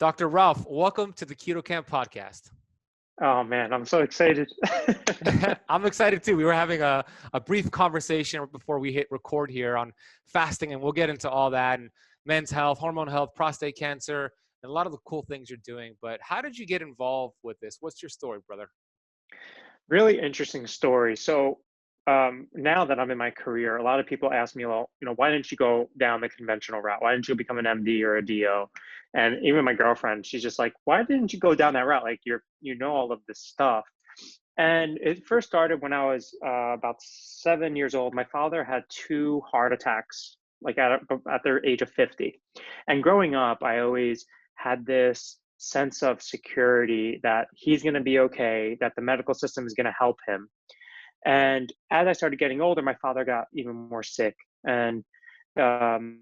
Dr. Ralph, welcome to the Keto Camp podcast. Oh man, I'm so excited. I'm excited too. We were having a brief conversation before we hit record here on fasting, and we'll get into all that and men's health, hormone health, prostate cancer, and a lot of the cool things you're doing. But how did you get involved with this? What's your story, brother? Really interesting story. Now that I'm in my career, a lot of people ask me, well, why didn't you go down the conventional route? Why didn't you become an MD or a DO? And even my girlfriend, she's just like, why didn't you go down that route? Like you know all of this stuff. And it first started when I was about 7 years old. My father had two heart attacks, like at their age of 50. And growing up, I always had this sense of security that he's going to be okay, that the medical system is going to help him. And as I started getting older, my father got even more sick. And um,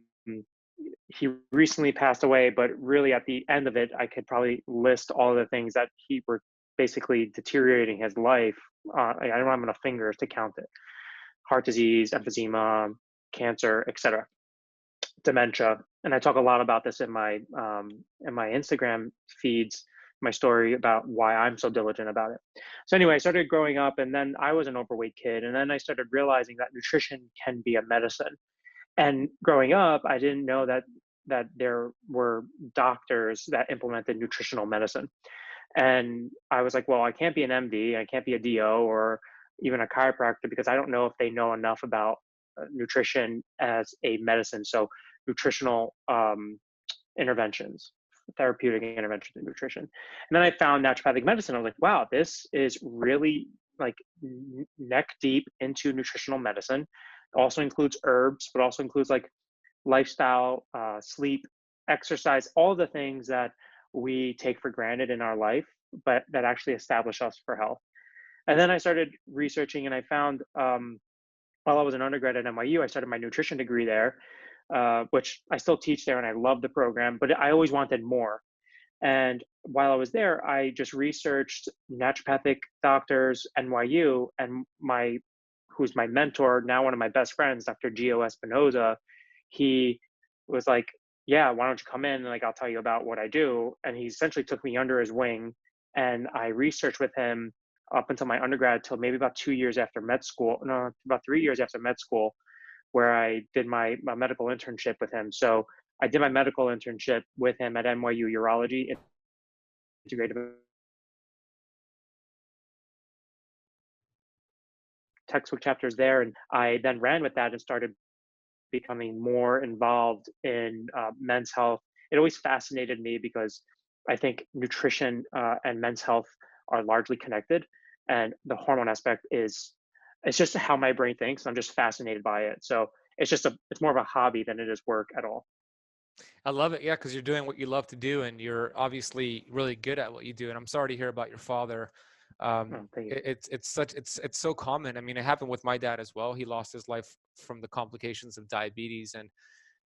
he recently passed away, but really at the end of it, I could probably list all the things that he were basically deteriorating his life. I don't have enough fingers to count it. Heart disease, emphysema, cancer, etc., dementia. And I talk a lot about this in my Instagram feeds, my story about why I'm so diligent about it. So anyway, I started growing up, and then I was an overweight kid, and then I started realizing that nutrition can be a medicine. And growing up, I didn't know that there were doctors that implemented nutritional medicine. And I was like, well, I can't be an MD, I can't be a DO or even a chiropractor because I don't know if they know enough about nutrition as a medicine. So nutritional interventions, therapeutic interventions in nutrition. And then I found naturopathic medicine. I was like, wow, this is really like neck deep into nutritional medicine. It also includes herbs, but also includes like lifestyle, sleep, exercise, all the things that we take for granted in our life, but that actually establish us for health. And then I started researching, and I found while I was an undergrad at NYU, I started my nutrition degree there, which I still teach there, and I love the program, but I always wanted more. And while I was there, I just researched naturopathic doctors, NYU, and who's my mentor, now one of my best friends, Dr. Gio Espinoza, he was like, yeah, why don't you come in and like I'll tell you about what I do. And he essentially took me under his wing, and I researched with him up until my undergrad till maybe about 2 years after med school, no, about 3 years after med school, where I did my medical internship with him. So I did my medical internship with him at NYU Urology Integrative textbook chapters there. And I then ran with that and started becoming more involved in men's health. It always fascinated me because I think nutrition and men's health are largely connected, and the hormone aspect it's just how my brain thinks. I'm just fascinated by it. So it's more of a hobby than it is work at all. I love it. Yeah, because you're doing what you love to do, and you're obviously really good at what you do. And I'm sorry to hear about your father. Thank you. It's so common. I mean, it happened with my dad as well. He lost his life from the complications of diabetes, and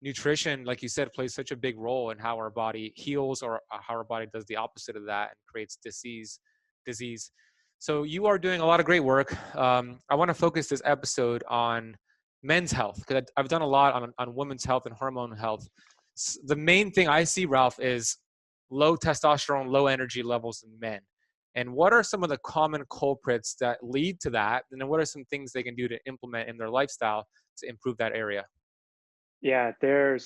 nutrition, like you said, plays such a big role in how our body heals or how our body does the opposite of that and creates disease. So you are doing a lot of great work. I want to focus this episode on men's health because I've done a lot on women's health and hormone health. The main thing I see, Ralph, is low testosterone, low energy levels in men. And what are some of the common culprits that lead to that? And then what are some things they can do to implement in their lifestyle to improve that area? Yeah, I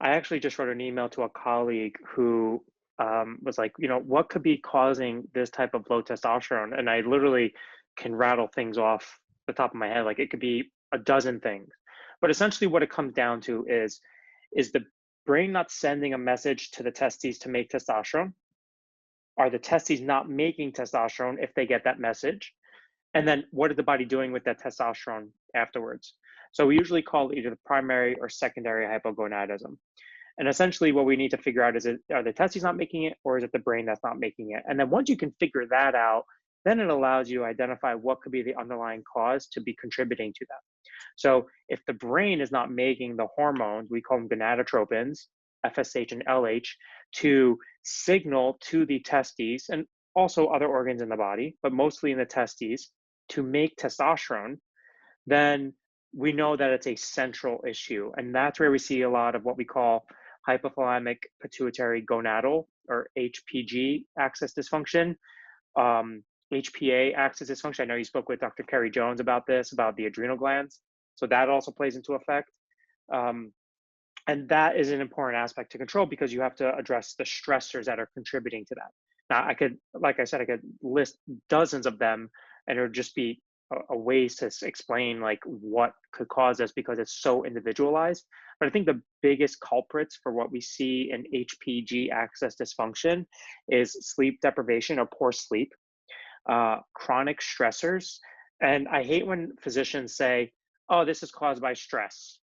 actually just wrote an email to a colleague who was like, what could be causing this type of low testosterone? And I literally can rattle things off the top of my head. Like it could be a dozen things. But essentially what it comes down to is the brain not sending a message to the testes to make testosterone? Are the testes not making testosterone if they get that message? And then what is the body doing with that testosterone afterwards? So we usually call it either the primary or secondary hypogonadism. And essentially what we need to figure out is are the testes not making it, or is it the brain that's not making it? And then once you can figure that out, then it allows you to identify what could be the underlying cause to be contributing to that. So if the brain is not making the hormones, we call them gonadotropins, FSH and LH, to signal to the testes and also other organs in the body, but mostly in the testes, to make testosterone, then we know that it's a central issue. And that's where we see a lot of what we call hypothalamic pituitary gonadal or HPG axis dysfunction, HPA axis dysfunction. I know you spoke with Dr. Kerry Jones about this, about the adrenal glands. So that also plays into effect. Um, and that is an important aspect to control because you have to address the stressors that are contributing to that. Now, I could, like I said, I could list dozens of them, and it would just be a ways to explain like what could cause this because it's so individualized. But I think the biggest culprits for what we see in HPG axis dysfunction is sleep deprivation or poor sleep, chronic stressors. And I hate when physicians say, oh, this is caused by stress.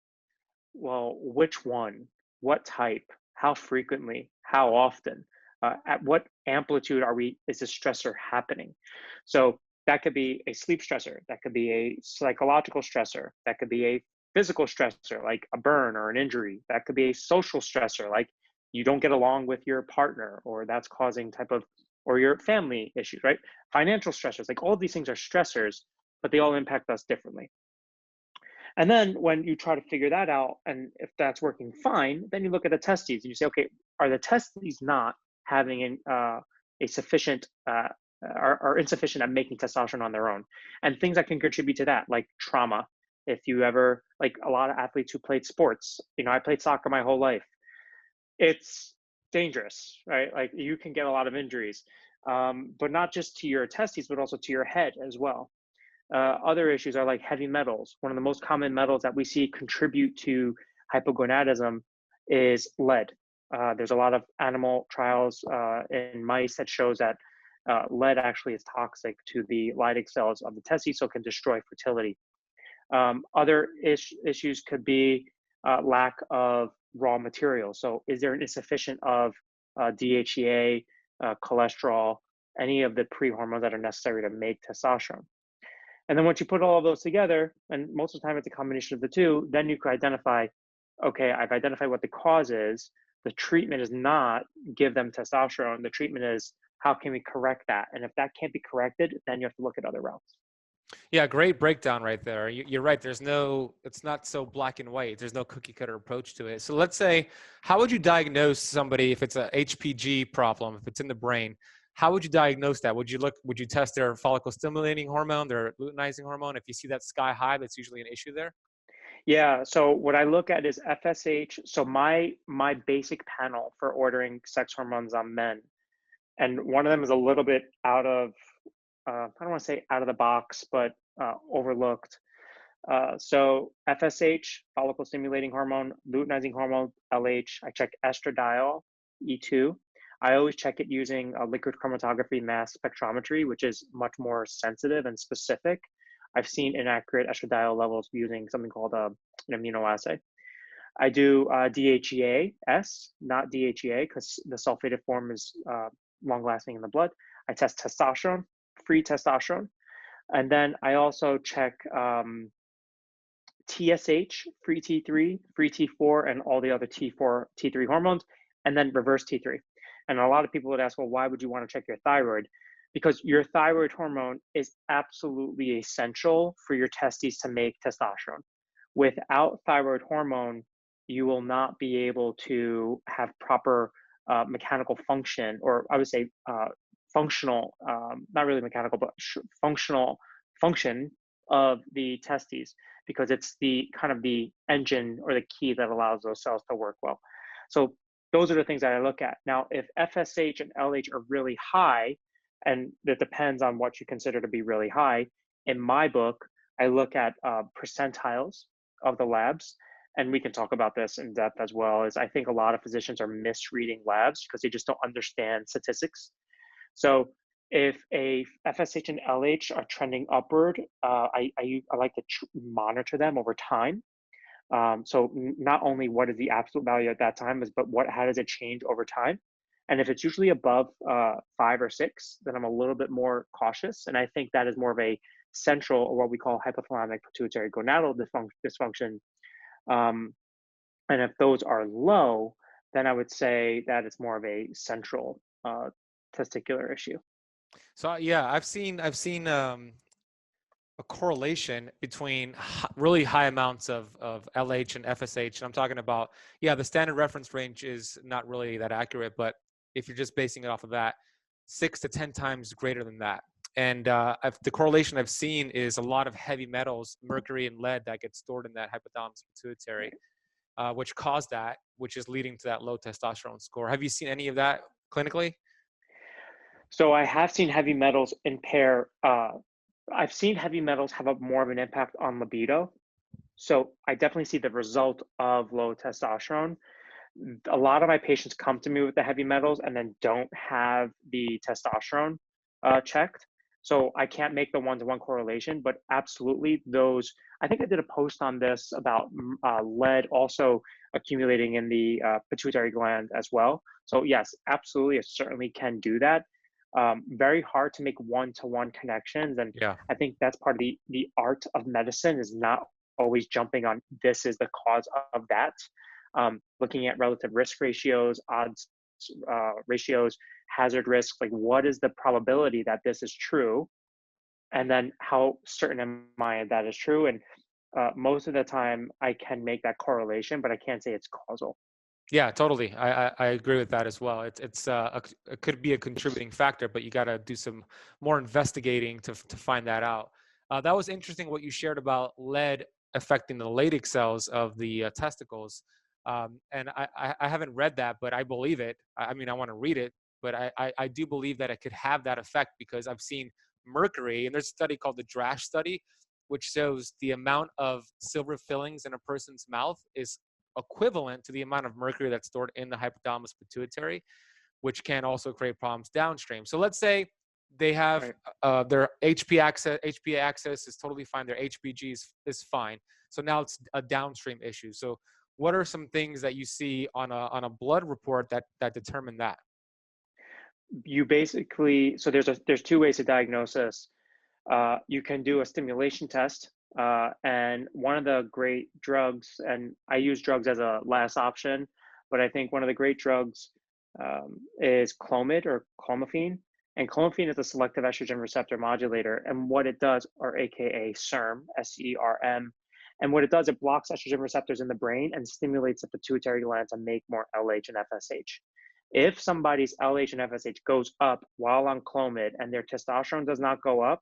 Well, which one? What type? How frequently? How often? At what amplitude is this stressor happening? So that could be a sleep stressor. That could be a psychological stressor. That could be a physical stressor, like a burn or an injury. That could be a social stressor, like you don't get along with your partner, or that's causing or your family issues, right? Financial stressors, like all of these things are stressors, but they all impact us differently. And then when you try to figure that out, and if that's working fine, then you look at the testes and you say, okay, are the testes not having a sufficient, are insufficient at making testosterone on their own? And things that can contribute to that, like trauma. If you ever, like a lot of athletes who played sports, I played soccer my whole life. It's dangerous, right? Like you can get a lot of injuries, but not just to your testes, but also to your head as well. Other issues are like heavy metals. One of the most common metals that we see contribute to hypogonadism is lead. There's a lot of animal trials in mice that shows that lead actually is toxic to the Leydig cells of the testes, so it can destroy fertility. Other issues could be lack of raw materials. So is there an insufficient of DHEA, cholesterol, any of the pre-hormones that are necessary to make testosterone? And then once you put all of those together, and most of the time it's a combination of the two, then you can identify, okay, I've identified what the cause is. The treatment is not give them testosterone. The treatment is how can we correct that? And if that can't be corrected, then you have to look at other routes. Yeah, great breakdown right there. You're right. It's not so black and white. There's no cookie cutter approach to it. So let's say, how would you diagnose somebody if it's a HPG problem, if it's in the brain? How would you diagnose that? Would you test their follicle stimulating hormone, their luteinizing hormone? If you see that sky high, that's usually an issue there. Yeah, so what I look at is FSH. So my basic panel for ordering sex hormones on men, and one of them is a little bit out of, I don't want to say out of the box, but overlooked. So FSH, follicle stimulating hormone, luteinizing hormone, LH. I check estradiol, E2. I always check it using a liquid chromatography mass spectrometry, which is much more sensitive and specific. I've seen inaccurate estradiol levels using something called an immunoassay. I do DHEA-S, not DHEA, because the sulfated form is long-lasting in the blood. I test testosterone, free testosterone. And then I also check TSH, free T3, free T4, and all the other T4, T3 hormones, and then reverse T3. And a lot of people would ask, well, why would you want to check your thyroid? Because your thyroid hormone is absolutely essential for your testes to make testosterone. Without thyroid hormone, you will not be able to have proper mechanical function, or I would say functional, not really mechanical, but functional function of the testes, because it's the kind of the engine or the key that allows those cells to work well. So those are the things that I look at. Now, if FSH and LH are really high, and that depends on what you consider to be really high, in my book, I look at percentiles of the labs, and we can talk about this in depth as well, as I think a lot of physicians are misreading labs because they just don't understand statistics. So if a FSH and LH are trending upward, I like to monitor them over time. So not only what is the absolute value at that time, but how does it change over time? And if it's usually above 5 or 6, then I'm a little bit more cautious. And I think that is more of a central, or what we call hypothalamic pituitary gonadal dysfunction. And if those are low, then I would say that it's more of a central testicular issue. So yeah, I've seen a correlation between really high amounts of LH and FSH. And I'm talking about, yeah, the standard reference range is not really that accurate, but if you're just basing it off of that, 6 to 10 times greater than that. And the correlation I've seen is a lot of heavy metals, mercury and lead, that get stored in that hypothalamus pituitary, which cause that, which is leading to that low testosterone score. Have you seen any of that clinically? So I have seen heavy metals impair. I've seen heavy metals have a more of an impact on libido. So I definitely see the result of low testosterone. A lot of my patients come to me with the heavy metals and then don't have the testosterone checked. So I can't make the one-to-one correlation, but absolutely those. I think I did a post on this about lead also accumulating in the pituitary gland as well. So yes, absolutely, it certainly can do that. Very hard to make one-to-one connections, and Yeah. I think that's part of the art of medicine, is not always jumping on this is the cause of that. Looking at relative risk ratios, odds ratios, hazard risks, like what is the probability that this is true, and then how certain am I that is true. And most of the time, I can make that correlation, but I can't say it's causal. Yeah, totally. I agree with that as well. It could be a contributing factor, but you got to do some more investigating to find that out. That was interesting what you shared about lead affecting the Leydig cells of the testicles. And I haven't read that, but I believe it. I mean, I want to read it, but I do believe that it could have that effect, because I've seen mercury, and there's a study called the Drash study, which shows the amount of silver fillings in a person's mouth is equivalent to the amount of mercury that's stored in the hypothalamus pituitary, which can also create problems downstream. So let's say they have Right. their HPA access is totally fine. Their HBG is fine. So now it's a downstream issue. So what are some things that you see on a blood report that determine that? You basically, so there's two ways to diagnose this. You can do a stimulation test, and one of the great drugs, and I use drugs as a last option, but I think one of the great drugs is Clomid or Clomiphene. And Clomiphene is a selective estrogen receptor modulator. And what it does, or AKA SERM, SERM, and what it does, it blocks estrogen receptors in the brain and stimulates the pituitary gland to make more LH and FSH. If somebody's LH and FSH goes up while on Clomid and their testosterone does not go up,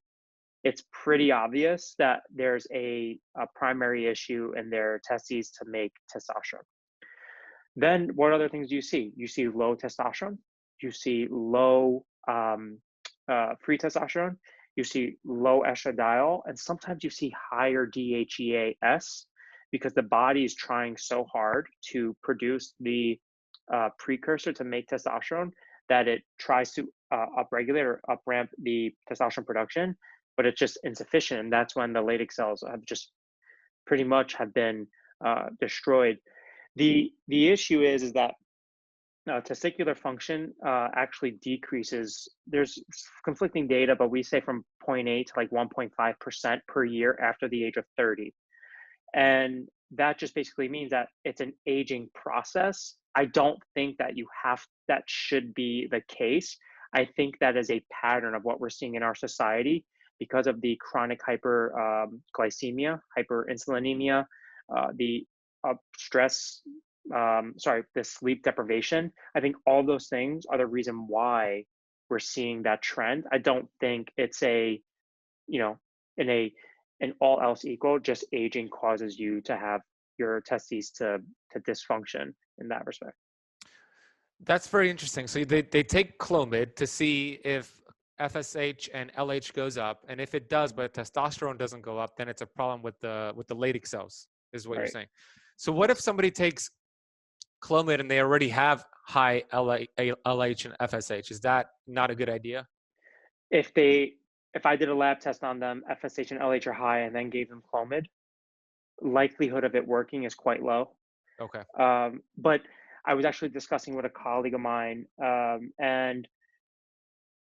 it's pretty obvious that there's a primary issue in their testes to make testosterone. Then what other things do you see? You see low testosterone, you see low free testosterone, you see low estradiol, and sometimes you see higher DHEAS, because the body is trying so hard to produce the precursor to make testosterone that it tries to upregulate or upramp the testosterone production, but it's just insufficient. And that's when the Leydig cells have just pretty much have been destroyed. The issue is that testicular function actually decreases. There's conflicting data, but we say from 0.8 to like 1.5% per year after the age of 30. And that just basically means that it's an aging process. I don't think that that should be the case. I think that is a pattern of what we're seeing in our society because of the chronic hyperglycemia, hyperinsulinemia, the stress, the sleep deprivation. I think all those things are the reason why we're seeing that trend. I don't think it's in all else equal, just aging causes you to have your testes to dysfunction in that respect. That's very interesting. So they take Clomid to see if FSH and LH goes up, and if it does, but testosterone doesn't go up, then it's a problem with the Leydig cells, is what you're Right. saying. So what if somebody takes Clomid and they already have high LH and FSH? Is that not a good idea? If I did a lab test on them, FSH and LH are high, and then gave them Clomid, likelihood of it working is quite low. Okay. But I was actually discussing with a colleague of mine, and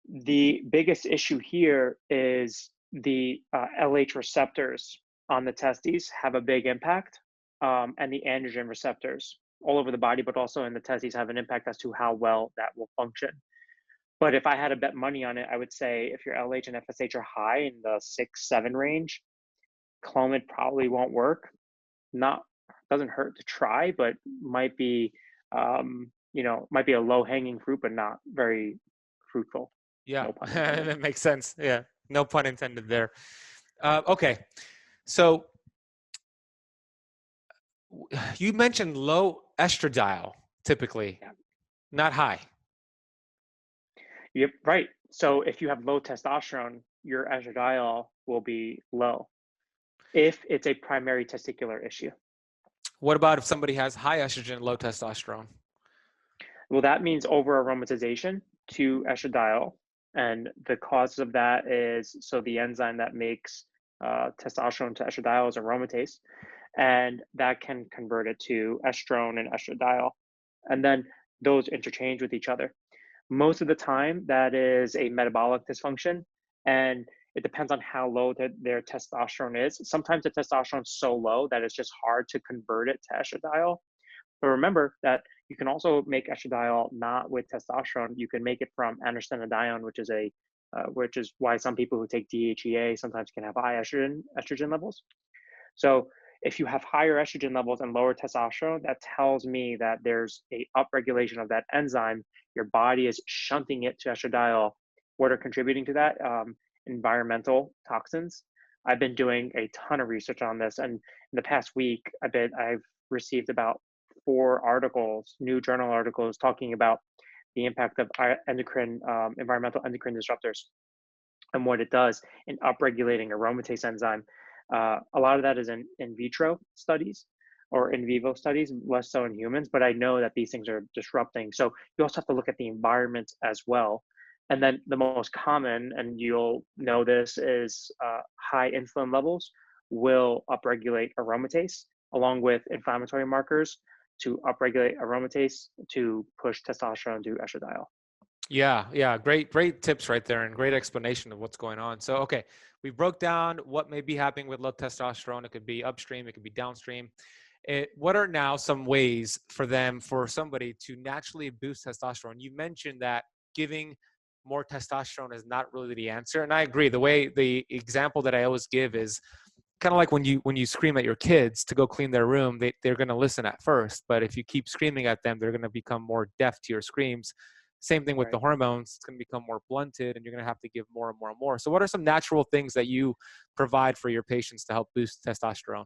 the biggest issue here is the LH receptors on the testes have a big impact, and the androgen receptors all over the body, but also in the testes, have an impact as to how well that will function. But if I had to bet money on it, I would say if your LH and FSH are high in the 6-7 range, Clomid probably won't work. Not Doesn't hurt to try, but might be might be a low hanging fruit, but not very fruitful. Yeah, No pun intended. that makes sense. Yeah, no pun intended there. Okay, so you mentioned low estradiol typically, Yeah. not high. Yep. Right. So if you have low testosterone, your estradiol will be low if it's a primary testicular issue. What about if somebody has high estrogen, low testosterone? Well, that means over aromatization to estradiol. And the cause of that is so the enzyme that makes testosterone to estradiol is aromatase, and that can convert it to estrone and estradiol. And then those interchange with each other. Most of the time, that is a metabolic dysfunction, and it depends on how low their testosterone is. Sometimes the testosterone is so low that it's just hard to convert it to estradiol. But remember that you can also make estradiol not with testosterone. You can make it from androstenedione, which is why some people who take DHEA sometimes can have high estrogen levels. So if you have higher estrogen levels and lower testosterone, that tells me that there's a upregulation of that enzyme. Your body is shunting it to estradiol. What are contributing to that? Environmental toxins. I've been doing a ton of research on this, and in the past week, I've received about 4 articles, new journal articles, talking about the impact of environmental endocrine disruptors and what it does in upregulating aromatase enzyme. A lot of that is in vitro studies or in vivo studies, less so in humans, but I know that these things are disrupting. So you also have to look at the environment as well. And then the most common, and you'll know this, is high insulin levels will upregulate aromatase along with inflammatory markers to upregulate aromatase to push testosterone to estradiol. Yeah, yeah, great tips right there and great explanation of what's going on. So, okay, we broke down what may be happening with low testosterone. It could be upstream, it could be downstream. What are now some ways for somebody to naturally boost testosterone? You mentioned that giving more testosterone is not really the answer, and I agree. The example that I always give is kind of like when you scream at your kids to go clean their room, they're going to listen at first, but if you keep screaming at them, they're going to become more deaf to your screams. Same thing with the Right. hormones. It's going to become more blunted and you're going to have to give more and more and more. So what are some natural things that you provide for your patients to help boost testosterone?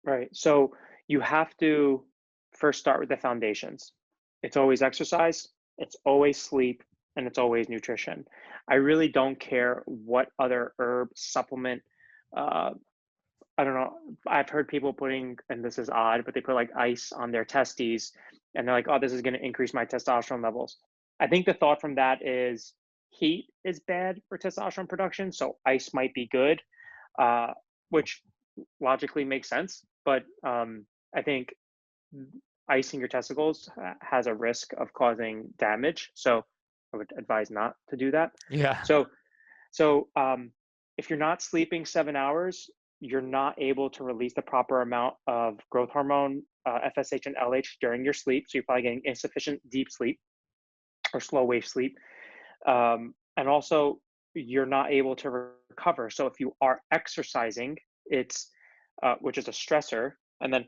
Right. So you have to first start with the foundations. It's always exercise, it's always sleep, and it's always nutrition. I really don't care what other herb supplement. Uh, I don't know. I've heard people putting, and this is odd, but they put like ice on their testes, and they're like, "Oh, this is going to increase my testosterone levels." I think the thought from that is heat is bad for testosterone production, so ice might be good, uh, which logically makes sense. But I think icing your testicles has a risk of causing damage. So I would advise not to do that. Yeah. So, so if you're not sleeping 7 hours, you're not able to release the proper amount of growth hormone, FSH and LH during your sleep. So you're probably getting insufficient deep sleep or slow wave sleep. And also, you're not able to recover. So if you are exercising, it's which is a stressor, and then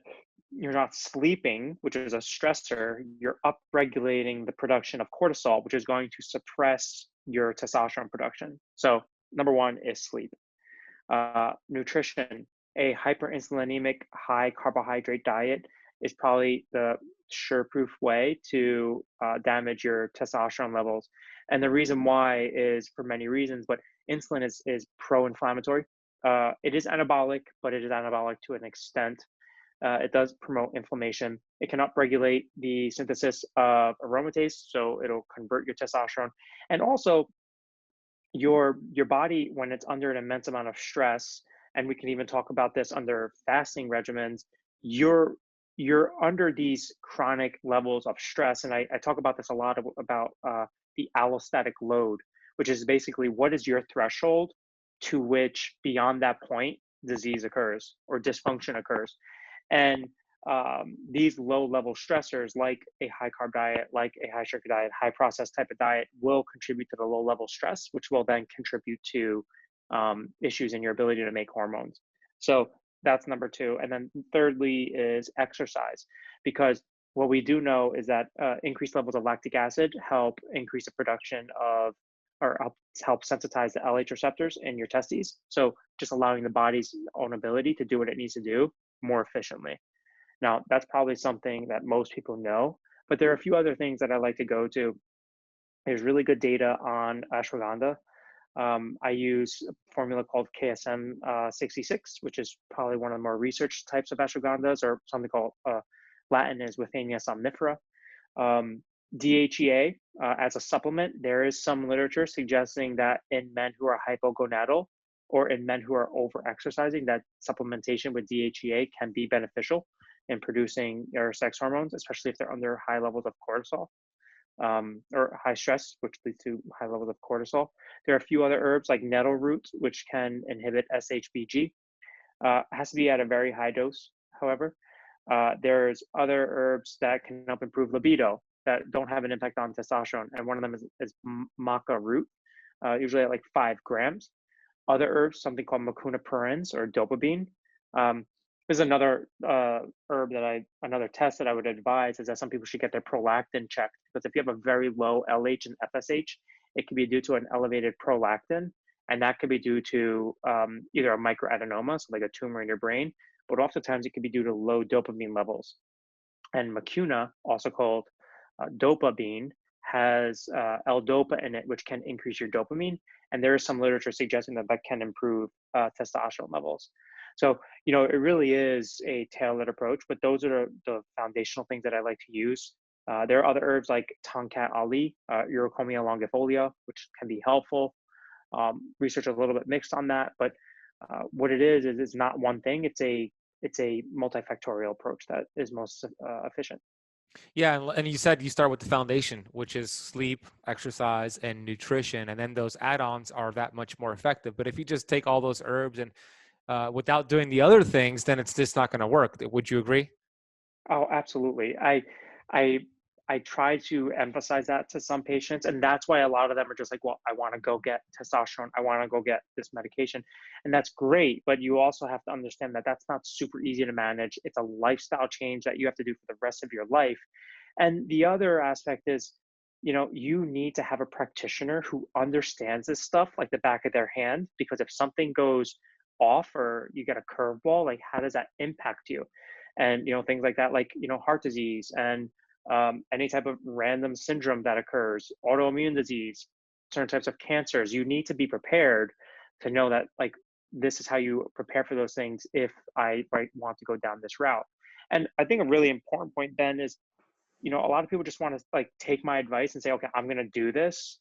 you're not sleeping, which is a stressor, you're upregulating the production of cortisol, which is going to suppress your testosterone production. So number one is sleep. Nutrition, a hyperinsulinemic, high carbohydrate diet is probably the sure-proof way to damage your testosterone levels. And the reason why is for many reasons, but insulin is pro-inflammatory. It is anabolic, but it is anabolic to an extent. It does promote inflammation. It can upregulate the synthesis of aromatase, so it'll convert your testosterone. And also, your body, when it's under an immense amount of stress, and we can even talk about this under fasting regimens, you're you're under these chronic levels of stress. And I talk about this a lot about the allostatic load, which is basically what is your threshold to which beyond that point disease occurs or dysfunction occurs. And these low level stressors, like a high carb diet, like a high sugar diet, high processed type of diet, will contribute to the low level stress, which will then contribute to issues in your ability to make hormones. So that's number two. And then thirdly is exercise, because what we do know is that increased levels of lactic acid help increase the production of, or help sensitize the LH receptors in your testes. So just allowing the body's own ability to do what it needs to do more efficiently. Now, that's probably something that most people know, but there are a few other things that I like to go to. There's really good data on ashwagandha. I use a formula called KSM 66, which is probably one of the more researched types of ashwagandhas, or something called Latin is Withania somnifera. Um, DHEA as a supplement, there is some literature suggesting that in men who are hypogonadal or in men who are over exercising, that supplementation with DHEA can be beneficial in producing their sex hormones, especially if they're under high levels of cortisol, or high stress, which leads to high levels of cortisol. There are a few other herbs like nettle root, which can inhibit SHBG. It has to be at a very high dose, however. There's other herbs that can help improve libido that don't have an impact on testosterone, and one of them is maca root, usually at like 5 grams. Other herbs, something called mucuna pruriens or dopamine. There's another another test that I would advise is that some people should get their prolactin checked, because if you have a very low LH and FSH, it can be due to an elevated prolactin, and that could be due to either a microadenoma, so like a tumor in your brain, but oftentimes it could be due to low dopamine levels. And mucuna, also called dopamine, has L-dopa in it, which can increase your dopamine. And there is some literature suggesting that that can improve testosterone levels. So, it really is a tailored approach, but those are the foundational things that I like to use. There are other herbs like Tongkat Ali, Urocomia longifolia, which can be helpful. Research is a little bit mixed on that, but what it is it's not one thing. It's a multifactorial approach that is most efficient. Yeah, and you said you start with the foundation, which is sleep, exercise, and nutrition, and then those add-ons are that much more effective. But if you just take all those herbs and without doing the other things, then it's just not going to work. Would you agree? Oh, absolutely. I I try to emphasize that to some patients, and that's why a lot of them are just like, "Well, I want to go get testosterone. I want to go get this medication," and that's great. But you also have to understand that that's not super easy to manage. It's a lifestyle change that you have to do for the rest of your life. And the other aspect is, you need to have a practitioner who understands this stuff like the back of their hand, because if something goes off or you get a curveball, like how does that impact you? And things like that, like heart disease and any type of random syndrome that occurs, autoimmune disease, certain types of cancers. You need to be prepared to know that, like, this is how you prepare for those things if I want to go down this route. And I think a really important point, Ben, is a lot of people just want to like take my advice and say, okay, I'm going to do this,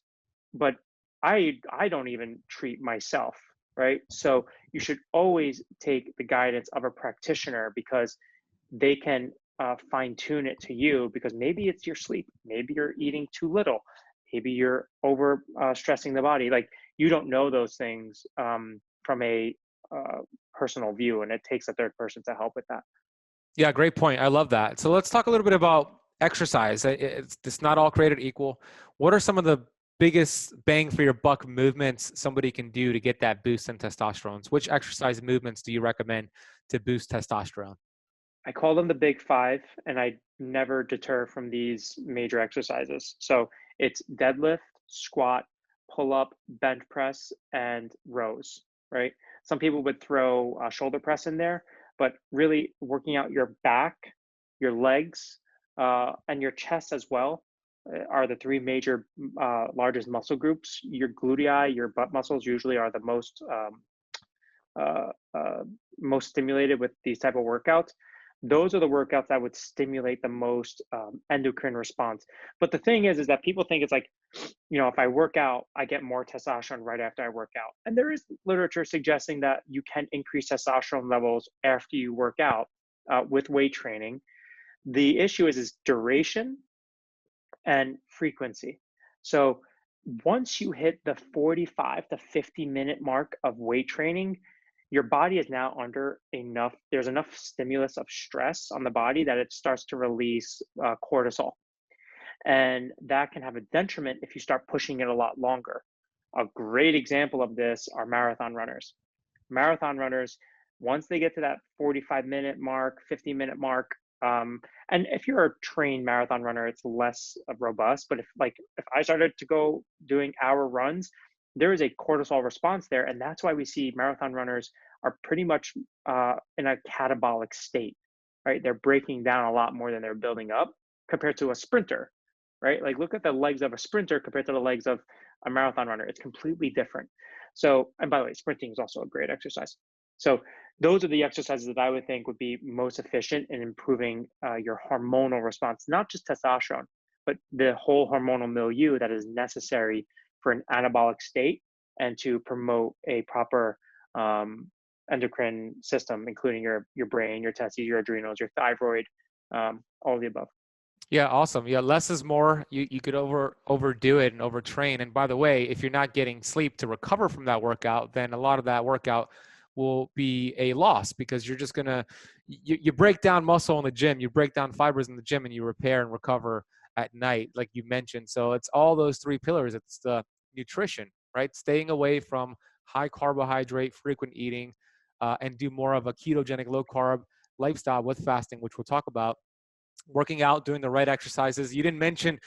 but I don't even treat myself, right? So you should always take the guidance of a practitioner, because they can fine tune it to you, because maybe it's your sleep, maybe you're eating too little, maybe you're over stressing the body. Like, you don't know those things from a personal view, and it takes a third person to help with that. Yeah, great point. I love that. So let's talk a little bit about exercise. It's not all created equal. What are some of the biggest bang for your buck movements somebody can do to get that boost in testosterone? Which exercise movements do you recommend to boost testosterone? I call them the big five, and I never deter from these major exercises. So it's deadlift, squat, pull up, bench press, and rows, right? Some people would throw shoulder press in there, but really working out your back, your legs, and your chest as well are the three major, largest muscle groups. Your glutei, your butt muscles usually are the uh, uh, most stimulated with these type of workouts. Those are the workouts that would stimulate the most endocrine response. But the thing is that people think it's like, if I work out, I get more testosterone right after I work out. And there is literature suggesting that you can increase testosterone levels after you work out with weight training. The issue is duration and frequency. So once you hit the 45 to 50-minute mark of weight training, your body is now there's enough stimulus of stress on the body that it starts to release cortisol. And that can have a detriment if you start pushing it a lot longer. A great example of this are marathon runners. Marathon runners, once they get to that 45-minute mark, 50-minute mark, And if you're a trained marathon runner, it's less robust. But if I started to go doing hour runs, there is a cortisol response there, and that's why we see marathon runners are pretty much in a catabolic state, right? They're breaking down a lot more than they're building up compared to a sprinter, right? Like look at the legs of a sprinter compared to the legs of a marathon runner. It's completely different. So, and by the way, sprinting is also a great exercise. So those are the exercises that I would think would be most efficient in improving your hormonal response, not just testosterone, but the whole hormonal milieu that is necessary for an anabolic state and to promote a proper endocrine system, including your brain, your testes, your adrenals, your thyroid, all of the above. Yeah, awesome. Yeah, less is more. You could overdo it and overtrain. And by the way, if you're not getting sleep to recover from that workout, then a lot of that workout will be a loss because you're just gonna you break down muscle in the gym, you break down fibers in the gym, and you repair and recover at night, like you mentioned. So it's all those three pillars. It's the nutrition, right? Staying away from high carbohydrate, frequent eating, and do more of a ketogenic, low carb lifestyle with fasting, which we'll talk about, working out, doing the right exercises. You didn't mention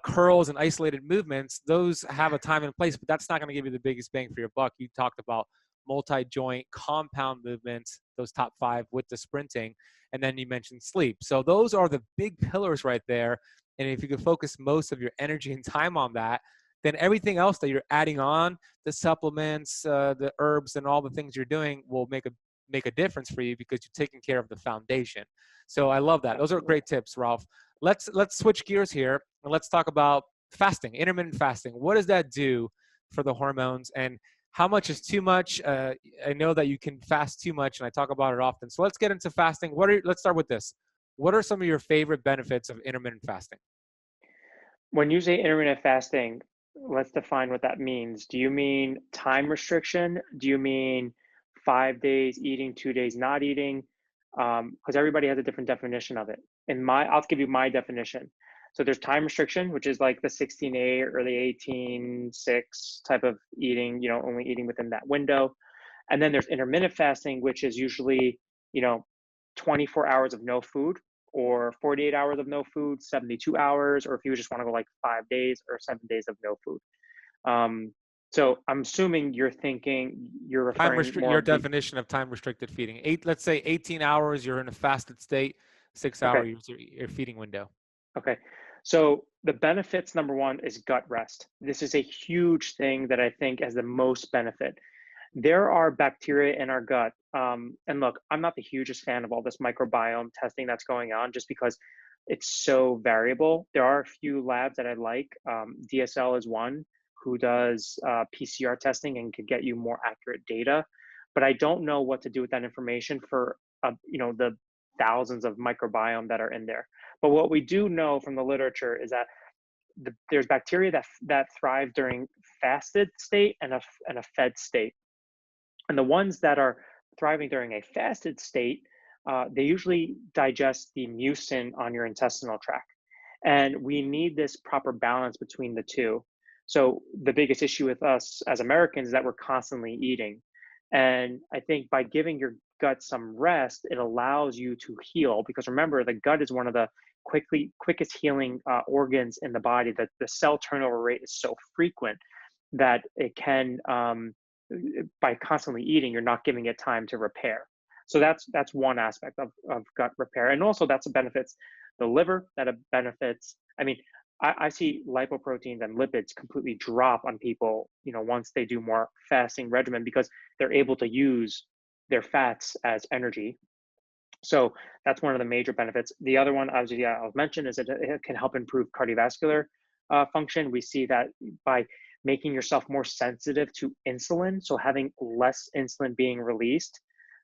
curls and isolated movements. Those have a time and place, but that's not going to give you the biggest bang for your buck. You talked about multi-joint compound movements, those top five with the sprinting, and then you mentioned sleep. So those are the big pillars right there. And if you can focus most of your energy and time on that, then everything else that you're adding on, the supplements, the herbs, and all the things you're doing will make a difference for you because you're taking care of the foundation. So I love that. Those are Absolutely. great tips, Ralph. Let's switch gears here and let's talk about fasting, intermittent fasting. What does that do for the hormones, and how much is too much? I know that you can fast too much, and I talk about it often. So let's get into fasting. Let's start with this. What are some of your favorite benefits of intermittent fasting? When you say intermittent fasting, let's define what that means. Do you mean time restriction? Do you mean 5 days eating, 2 days not eating? Because everybody has a different definition of it. I'll give you my definition. So there's time restriction, which is like the 16-8 or the 18-6 type of eating, only eating within that window. And then there's intermittent fasting, which is usually, you know, 24 hours of no food or 48 hours of no food, 72 hours, or if you just want to go like 5 days or 7 days of no food. So I'm assuming you're referring more Your of the, definition of time restricted feeding. Let's say 18 hours, you're in a fasted state, 6 hours, okay, your feeding window. okay. So the benefits, number one, is gut rest. This is a huge thing that I think has the most benefit. There are bacteria in our gut. And look, I'm not the hugest fan of all this microbiome testing that's going on just because it's so variable. There are a few labs that I like. DSL is one who does PCR testing and could get you more accurate data. But I don't know what to do with that information for the thousands of microbiome that are in there. But what we do know from the literature is that there's bacteria that thrive during fasted state and a fed state. And the ones that are thriving during a fasted state, they usually digest the mucin on your intestinal tract. And we need this proper balance between the two. So the biggest issue with us as Americans is that we're constantly eating. And I think by giving your gut some rest, it allows you to heal. Because remember, the gut is one of the quickest healing organs in the body. That the cell turnover rate is so frequent that it can by constantly eating, you're not giving it time to repair. So that's one aspect of gut repair. And also that's benefits the liver, that it benefits, I mean, I see lipoproteins and lipids completely drop on people, once they do more fasting regimen because they're able to use their fats as energy. So that's one of the major benefits. The other one, obviously, I'll mention is that it can help improve cardiovascular function. We see that by making yourself more sensitive to insulin, so having less insulin being released,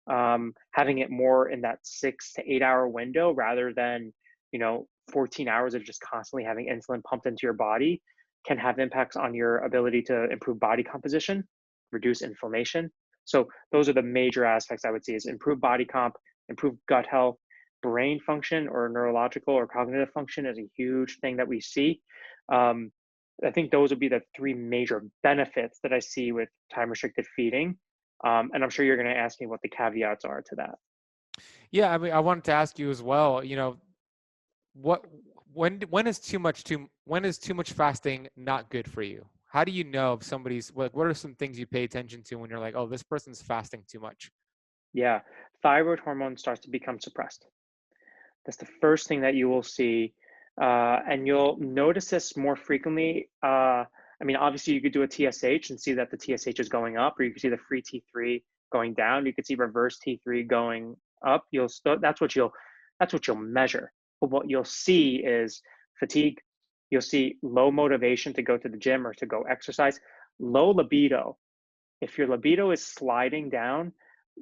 having it more in that 6 to 8 hour window rather than 14 hours of just constantly having insulin pumped into your body can have impacts on your ability to improve body composition, reduce inflammation. So those are the major aspects I would see is improve body comp, improve gut health, brain function or neurological or cognitive function is a huge thing that we see. I think those would be the three major benefits that I see with time restricted feeding. And I'm sure you're going to ask me what the caveats are to that. Yeah, I mean, I wanted to ask you as well, what when is when is too much fasting not good for you? How do you know if somebody's like, what are some things you pay attention to when you're like, oh, this person's fasting too much? Yeah, thyroid hormone starts to become suppressed. That's the first thing that you will see, and you'll notice this more frequently. I mean, obviously, you could do a TSH and see that the TSH is going up, or you could see the free T3 going down. You could see reverse T3 going up. That's what you'll measure. But what you'll see is fatigue. You'll see low motivation to go to the gym or to go exercise, low libido. If your libido is sliding down,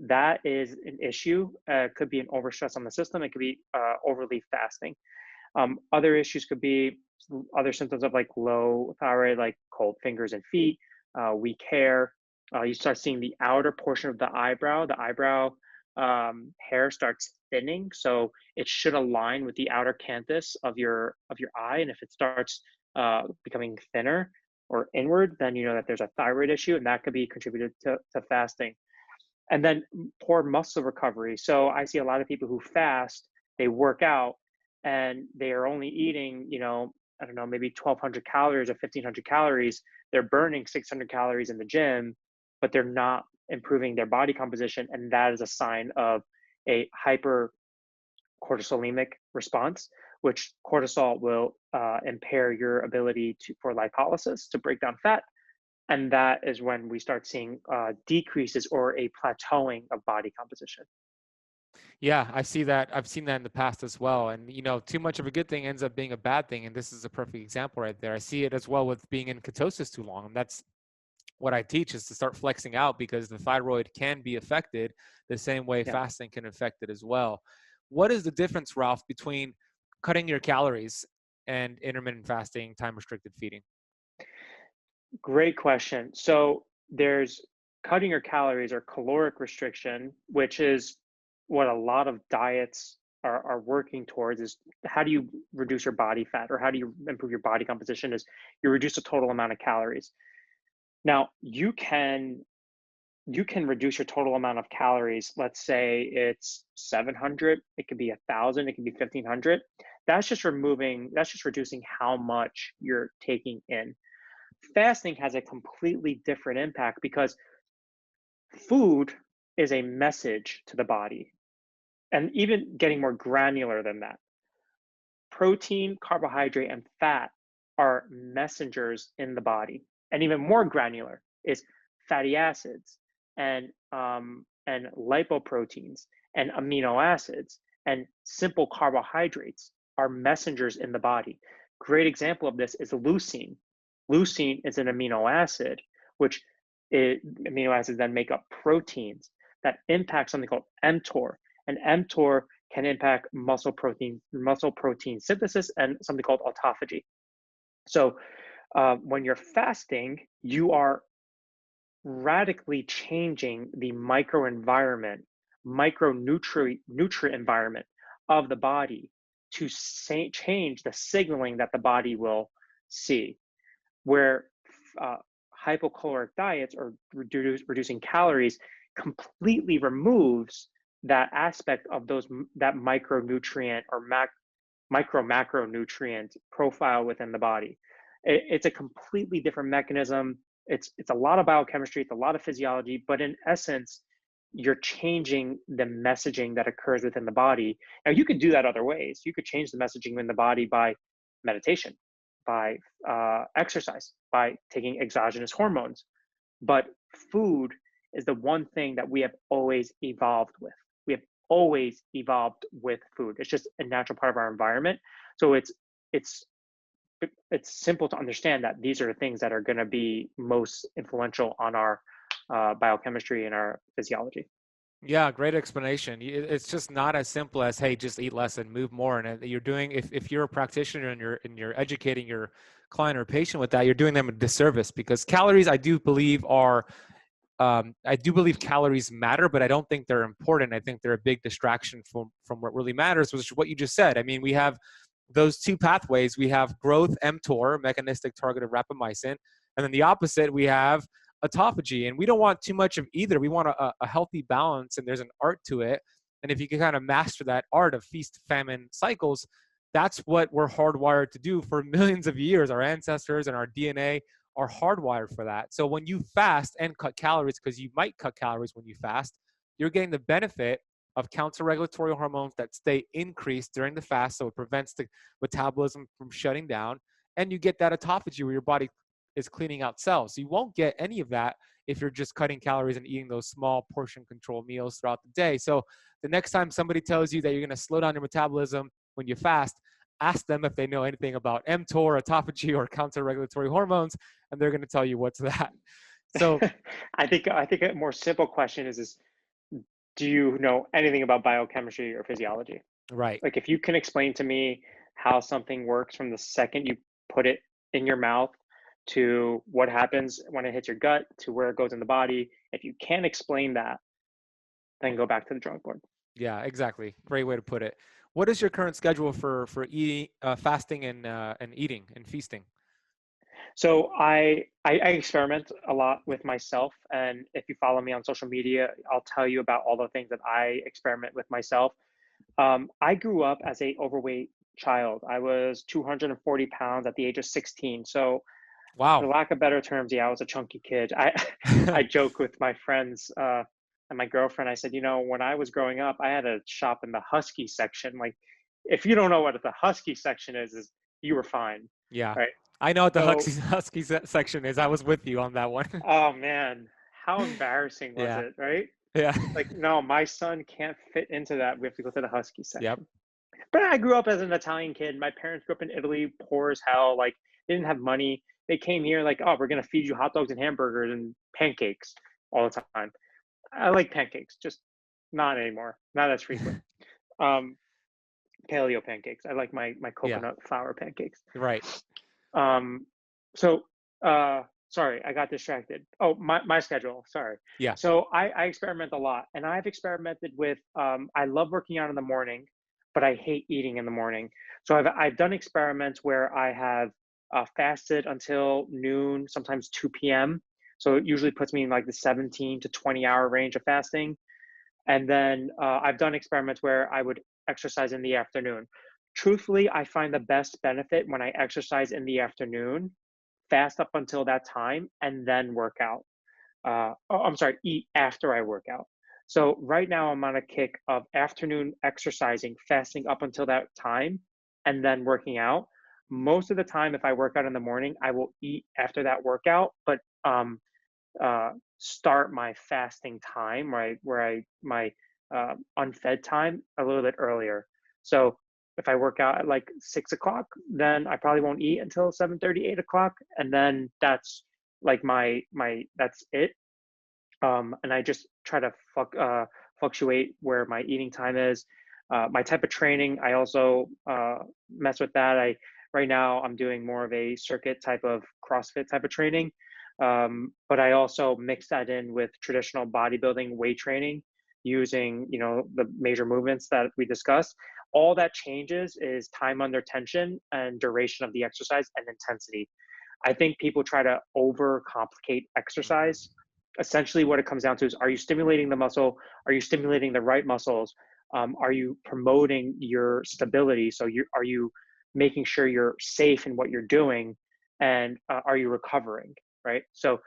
that is an issue. It could be an overstress on the system. It could be overly fasting. Other issues could be other symptoms of like low thyroid, like cold fingers and feet, weak hair. You start seeing the outer portion of the eyebrow. The eyebrow hair starts thinning, so it should align with the outer canthus of your eye. And if it starts becoming thinner or inward, then you know that there's a thyroid issue, and that could be contributed to fasting. And then poor muscle recovery. So I see a lot of people who fast, they work out, and they are only eating, I don't know, maybe 1,200 calories or 1,500 calories. They're burning 600 calories in the gym, but they're not improving their body composition. And that is a sign of a hypercortisolemic response, which cortisol will impair your ability for lipolysis, to break down fat. And that is when we start seeing decreases or a plateauing of body composition. Yeah, I see that. I've seen that in the past as well. And, too much of a good thing ends up being a bad thing. And this is a perfect example right there. I see it as well with being in ketosis too long. And that's what I teach, is to start flexing out, because the thyroid can be affected the same way Yeah, fasting can affect it as well. What is the difference, Ralph, between cutting your calories and intermittent fasting, time restricted feeding? great question. So there's cutting your calories or caloric restriction, which is what a lot of diets are working towards. Is how do you reduce your body fat, or how do you improve your body composition? Is you reduce the total amount of calories. Now you can reduce your total amount of calories. Let's say it's 700, it could be 1,000, it could be 1,500. That's just reducing how much you're taking in. Fasting has a completely different impact, because food is a message to the body. And even getting more granular than that, protein, carbohydrate, and fat are messengers in the body. And even more granular is fatty acids and lipoproteins and amino acids and simple carbohydrates are messengers in the body. Great example of this is leucine. Leucine is an amino acid, which amino acids then make up proteins that impact something called mTOR. And mTOR can impact muscle protein synthesis and something called autophagy. So when you're fasting, you are radically changing the microenvironment, micronutrient environment of the body to change the signaling that the body will see. Where uh, hypocaloric diets or reducing calories completely removes that aspect of that micronutrient or macronutrient profile within the body. It's a completely different mechanism. It's a lot of biochemistry, it's a lot of physiology, but in essence, you're changing the messaging that occurs within the body. Now, you could do that other ways. You could change the messaging in the body by meditation, by exercise, by taking exogenous hormones. But food is the one thing that we have always evolved with. We have always evolved with food. It's just a natural part of our environment. So it's it's simple to understand that these are the things that are going to be most influential on our biochemistry and our physiology. Yeah, great explanation. It's just not as simple as, hey, just eat less and move more. And you're doing, if you're a practitioner and you're educating your client or patient with that, you're doing them a disservice, because calories, I do believe calories matter, but I don't think they're important. I think they're a big distraction from what really matters, which is what you just said. I mean, we have those two pathways. We have growth, mTOR, mechanistic targeted rapamycin, and then the opposite, we have autophagy. And we don't want too much of either. We want a healthy balance, and there's an art to it. And if you can kind of master that art of feast famine cycles, that's what we're hardwired to do for millions of years. Our ancestors and our DNA are hardwired for that. So when you fast and cut calories, because you might cut calories when you fast, you're getting the benefit of counter-regulatory hormones that stay increased during the fast, so it prevents the metabolism from shutting down, and you get that autophagy where your body is cleaning out cells. So you won't get any of that if you're just cutting calories and eating those small portion control meals throughout the day. So the next time somebody tells you that you're going to slow down your metabolism when you fast, ask them if they know anything about mTOR, autophagy, or counter-regulatory hormones, and they're going to tell you what's that. So I think a more simple question is do you know anything about biochemistry or physiology? right. Like if you can explain to me how something works from the second you put it in your mouth to what happens when it hits your gut to where it goes in the body, if you can't explain that, then go back to the drawing board. Yeah, exactly. Great way to put it. What is your current schedule for eating, fasting, and eating and feasting? So I experiment a lot with myself, and if you follow me on social media, I'll tell you about all the things that I experiment with myself. I grew up as a overweight child. I was 240 pounds at the age of 16. So, for Wow. lack of better terms, yeah, I was a chunky kid. I joke with my friends and my girlfriend. I said, when I was growing up, I had to shop in the husky section. Like, if you don't know what the husky section is you were fine, Yeah, right? I know what the So, Husky section is. I was with you on that one. oh man, how embarrassing was Yeah, it, right? yeah, Like, no, my son can't fit into that. We have to go to the husky yep. section. But I grew up as an Italian kid. My parents grew up in Italy, poor as hell. Like, they didn't have money. They came here like, oh, we're gonna feed you hot dogs and hamburgers and pancakes all the time. I like pancakes, just not anymore, not as frequent. Um, Paleo pancakes. I like my Yeah, coconut flour pancakes. right. Um, so sorry, I got distracted. Oh, my schedule. Sorry. Yeah. So I experiment a lot, and I've experimented with. I love working out in the morning, but I hate eating in the morning. So I've done experiments where I have fasted until noon, sometimes 2 p.m. So it usually puts me in like the 17 to 20 hour range of fasting. And then I've done experiments where I would exercise in the afternoon. Truthfully, I find the best benefit when I exercise in the afternoon, fast up until that time, and then work out. Oh, I'm sorry, eat after I work out. So right now I'm on a kick of afternoon exercising, fasting up until that time, and then working out. Most of the time, if I work out in the morning, I will eat after that workout, but start my fasting time, right, where my unfed time a little bit earlier. So if I work out at like 6 o'clock, then I probably won't eat until 7:30, 8 o'clock, and then that's like my that's it. And I just try to fluctuate where my eating time is. My type of training, I also mess with that. I Right now I'm doing more of a circuit type of CrossFit type of training, but I also mix that in with traditional bodybuilding weight training using the major movements that we discussed. All that changes is time under tension and duration of the exercise and intensity. I think people try to overcomplicate exercise. Essentially, what it comes down to is: are you stimulating the muscle? Are you stimulating the right muscles? Are you promoting your stability? So, are you making sure you're safe in what you're doing? And are you recovering? Right. So,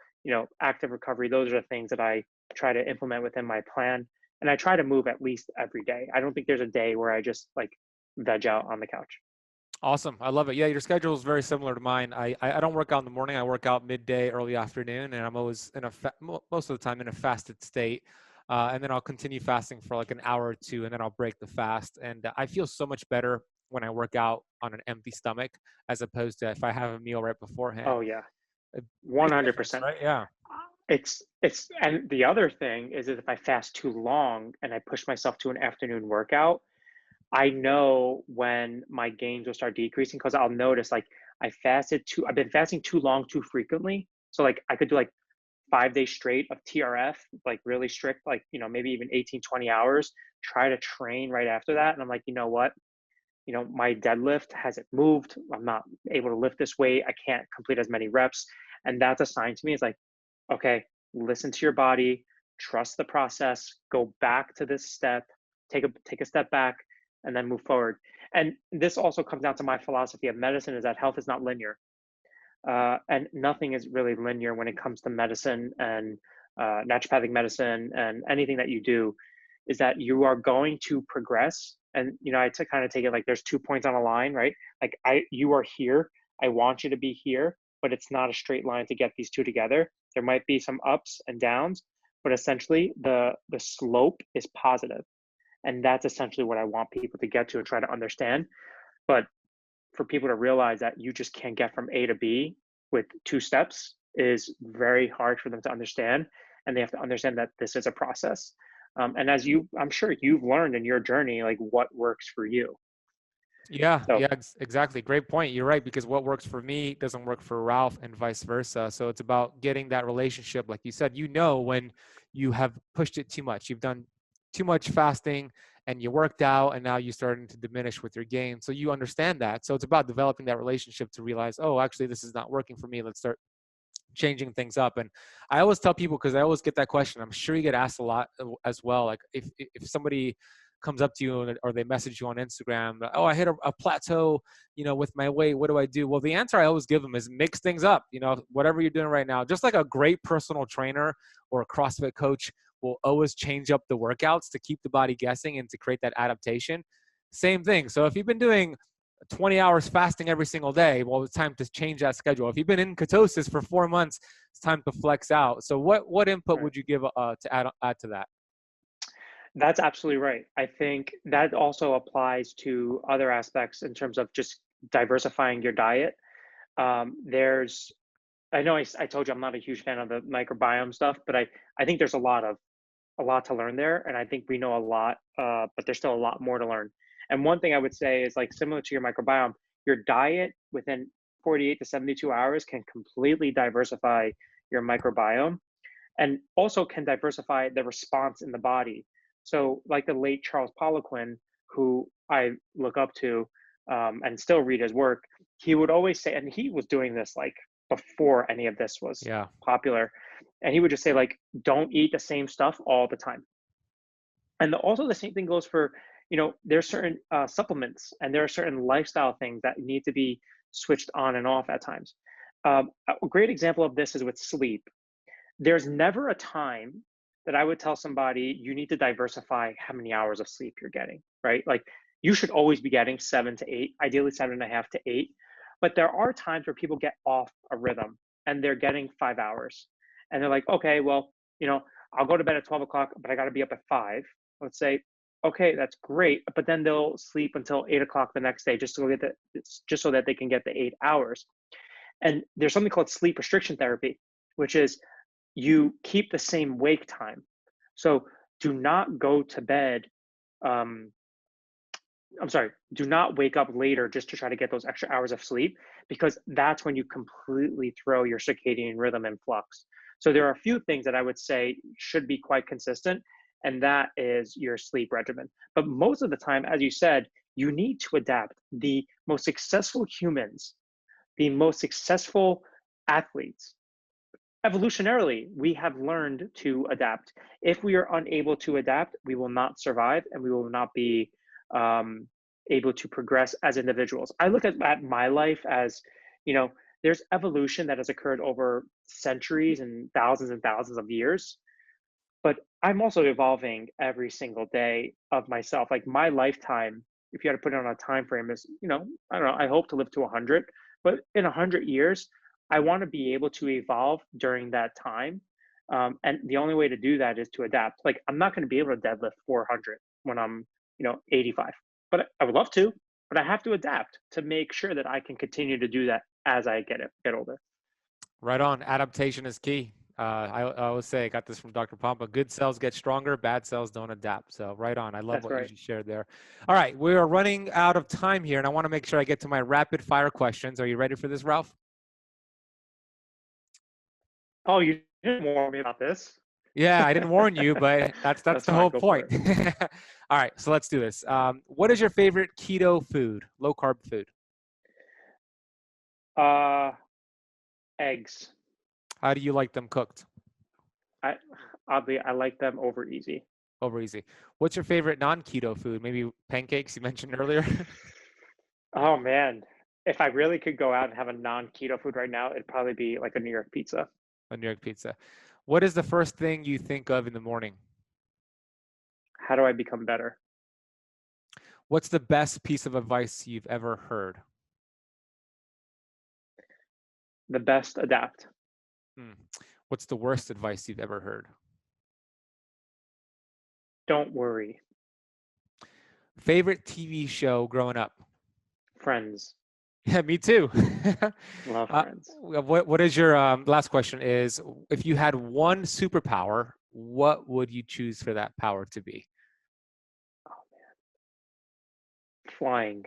active recovery. Those are the things that I try to implement within my plan, and I try to move at least every day. I don't think there's a day where I just like veg out on the couch. Awesome. I love it. Yeah, your schedule is very similar to mine. I don't work out in the morning. I work out midday, early afternoon, and I'm always in most of the time in a fasted state. And then I'll continue fasting for like an hour or two, and then I'll break the fast. And I feel so much better when I work out on an empty stomach as opposed to if I have a meal right beforehand. Oh yeah, A big difference, 100%. right? Yeah. And the other thing is that if I fast too long and I push myself to an afternoon workout, I know when my gains will start decreasing because I'll notice like I've been fasting too long too frequently. So like I could do like 5 days straight of TRF, like really strict, like, maybe even 18, 20 hours, try to train right after that. And I'm like, you know what? My deadlift hasn't moved. I'm not able to lift this weight. I can't complete as many reps. And that's a sign to me. It's like, okay, listen to your body, trust the process, go back to this step, take a step back, and then move forward. And this also comes down to my philosophy of medicine is that health is not linear. And nothing is really linear when it comes to medicine and naturopathic medicine and anything that you do is that you are going to progress. And I kind of take it like there's 2 points on a line, right? Like you are here. I want you to be here, but it's not a straight line to get these two together. There might be some ups and downs, but essentially the slope is positive, and that's essentially what I want people to get to and try to understand. But for people to realize that you just can't get from A to B with 2 steps is very hard for them to understand. And they have to understand that this is a process. And I'm sure you've learned in your journey, like what works for you. Yeah, So, yeah, exactly. Great point. You're right, because what works for me doesn't work for Ralph and vice versa. So it's about getting that relationship. Like you said, when you have pushed it too much, you've done too much fasting and you worked out and now you're starting to diminish with your gain. So you understand that. So it's about developing that relationship to realize, oh, actually, this is not working for me. Let's start changing things up. And I always tell people, because I always get that question, I'm sure you get asked a lot as well, like if somebody comes up to you or they message you on Instagram, oh, I hit a plateau, with my weight, what do I do? Well, the answer I always give them is mix things up, whatever you're doing right now. Just like a great personal trainer or a CrossFit coach will always change up the workouts to keep the body guessing and to create that adaptation. Same thing. So if you've been doing 20 hours fasting every single day, well, it's time to change that schedule. If you've been in ketosis for 4 months, it's time to flex out. So what input right. would you give to add to that? That's absolutely right. I think that also applies to other aspects in terms of just diversifying your diet. There's I know I told you I'm not a huge fan of the microbiome stuff, but I think there's a lot to learn there, and I think we know a lot, but there's still a lot more to learn. And one thing I would say is like similar to your microbiome, your diet within 48 to 72 hours can completely diversify your microbiome and also can diversify the response in the body. So, like the late Charles Poliquin, who I look up to and still read his work, he would always say, and he was doing this like before any of this was Yeah. popular, and he would just say like, don't eat the same stuff all the time. And also the same thing goes for, there's certain supplements and there are certain lifestyle things that need to be switched on and off at times. A great example of this is with sleep. There's never a time that I would tell somebody you need to diversify how many hours of sleep you're getting, right? Like you should always be getting 7 to 8, ideally 7.5 to 8. But there are times where people get off a rhythm and they're getting 5 hours. And they're like, okay, well, I'll go to bed at 12 o'clock, but I got to be up at 5. Let's say, okay, that's great. But then they'll sleep until 8 o'clock the next day just to get just so that they can get the 8 hours. And there's something called sleep restriction therapy, which is you keep the same wake time. So do not go to bed. Um, I'm sorry, do not wake up later just to try to get those extra hours of sleep because that's when you completely throw your circadian rhythm in flux. So there are a few things that I would say should be quite consistent, and that is your sleep regimen. But most of the time, as you said, you need to adapt. The most successful humans, the most successful athletes, evolutionarily, we have learned to adapt. If we are unable to adapt, we will not survive and we will not be um, able to progress as individuals. I look at my life as, there's evolution that has occurred over centuries and thousands of years, but I'm also evolving every single day of myself. Like my lifetime, if you had to put it on a time frame, is I don't know. I hope to live to 100, but in 100 years, I want to be able to evolve during that time. And the only way to do that is to adapt. Like I'm not going to be able to deadlift 400 when I'm 85, but I would love to. But I have to adapt to make sure that I can continue to do that as I get older. Right on. Adaptation is key. I always say, I got this from Dr. Pompa, good cells get stronger, bad cells don't adapt. So right on. I love That's what you right. just shared there. All right. We are running out of time here, and I want to make sure I get to my rapid fire questions. Are you ready for this, Ralph? Oh, you didn't warn me about this. Yeah, I didn't warn you, but that's That's the fine. whole Go for point. it. All right, so let's do this. What is your favorite keto food, low carb food? Uh, Eggs. How do you like them cooked? I Oddly, I like them over easy. Over easy. What's your favorite non-keto food? Maybe pancakes you mentioned earlier? Oh man, if I really could go out and have a non-keto food right now, it'd probably be like a New York pizza. A New York pizza. What is the first thing you think of in the morning? How do I become better? What's the best piece of advice you've ever heard? The best adapt. Hmm. What's the worst advice you've ever heard? Don't worry. Favorite TV show growing up? Friends. Yeah, me too. Love uh, friends. what is your last question is, if you had one superpower, what would you choose for that power to be? Oh man. Flying.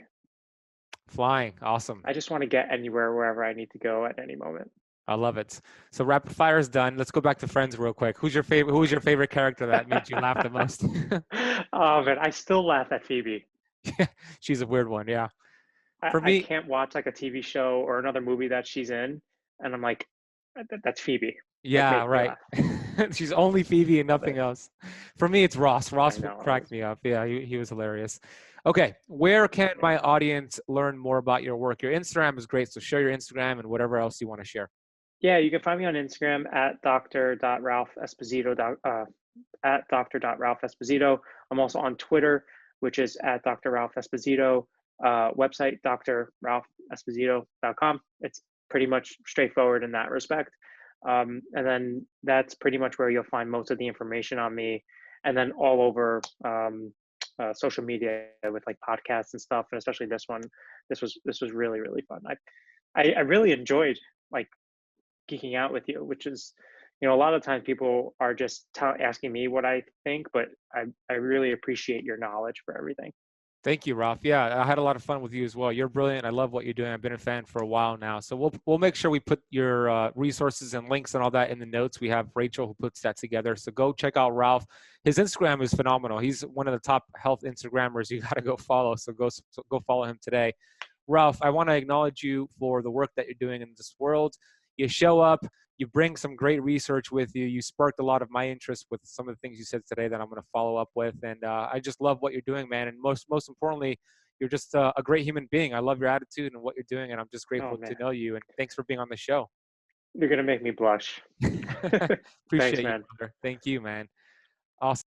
Flying. Awesome. I just want to get anywhere, wherever I need to go at any moment. I love it. So rapid fire is done. Let's go back to Friends real quick. Who's your favorite character that made you laugh the most? Oh man, I still laugh at Phoebe. She's a weird one. Yeah. I, For I me, can't watch like a TV show or another movie that she's in, and I'm like, That's Phoebe." Like, yeah, make me right. laugh. She's only Phoebe and Love nothing it. else. For me, it's Ross. I Ross know. cracked me up. Yeah, he was hilarious. Okay, where can Oh man. my audience learn more about your work? Your Instagram is great, so share your Instagram and whatever else you want to share. Yeah, you can find me on Instagram at dr.ralphesposito. At dr.ralphesposito. I'm also on Twitter, which is at Dr. Ralph Esposito. Website, drralphesposito.com. It's pretty much straightforward in that respect. And then that's pretty much where you'll find most of the information on me. And then all over social media with like podcasts and stuff, and especially this one. This was really really fun. I really enjoyed like geeking out with you, which is, a lot of times people are just asking me what I think, but I really appreciate your knowledge for everything. Thank you, Ralph. Yeah, I had a lot of fun with you as well. You're brilliant. I love what you're doing. I've been a fan for a while now. So we'll make sure we put your resources and links and all that in the notes. We have Rachel who puts that together. So go check out Ralph. His Instagram is phenomenal. He's one of the top health Instagrammers you got to go follow. So go follow him today. Ralph, I want to acknowledge you for the work that you're doing in this world. You show up, you bring some great research with you. You sparked a lot of my interest with some of the things you said today that I'm going to follow up with. And I just love what you're doing, man. And most importantly, you're just a great human being. I love your attitude and what you're doing, and I'm just Oh grateful to man, know you. And thanks for being on the show. you're gonna make me blush. Thanks, Appreciate you, man. brother. Thank you, man. Awesome.